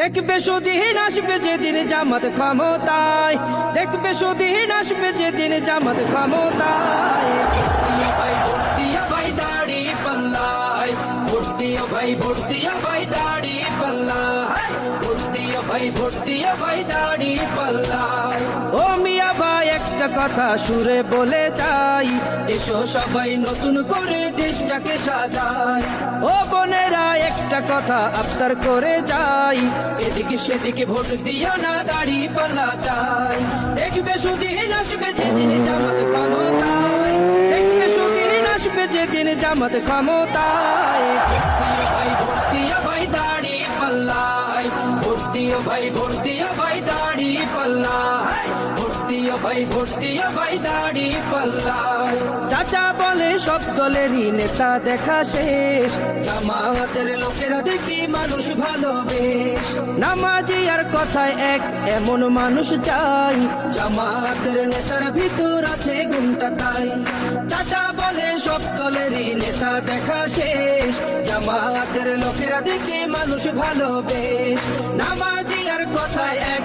দেখবে সুদিন আসবে যেদিন জামাত ক্ষমতায়, দেখবে সুদিন আসবে যেদিন জামাত ক্ষমতায়। ভোট দিও ভাই দাড়ি পাল্লায়, ভোট দিও ভাই, ভোট দিও ভাই দাড়ি পাল্লায়, ভোট দিও ভাই, ভোট দিও ভাই দাড়ি পাল্লায়। ও মিয়া ভাই একটা কথা সুরে বলে যাই, এসো সবাই নতুন করে দেশটাকে সাজাই। ও বোনেরা একটা কথা আবদার করে যাই, এদিকে সেদিকে ভোট দিও না, দাড়ি পাল্লা চাই। দেখবে সুদিন আসবে যেদিন জামাত ক্ষমতায়, দেখবে সুদিন আসবে যেদিন জামাত ক্ষমতায়। ভোট দিও ভাই দাড়ি পাল্লায়, ভোট দিও ভাই, ভোট দিও ভাই দাড়ি পাল্লায়, ভোট দিও ভাই, ভোট দিও ভাই দাড়ি পাল্লায়। চাচা বলে সব দলেরই নেতা দেখা শেষ, জামাতের লোকেরা দেখি মানুষ ভালোবেশ। নামাজি আর কথায় এক এমন মানুষ চাই, জামাতের নেতার ভিতর আছে গুণটা তাই। চাচা বলে সব দলেরই নেতা দেখা শেষ, জামাতের লোকেরা দেখি মানুষ ভালোবেশ। নামাজি আর কথায় এক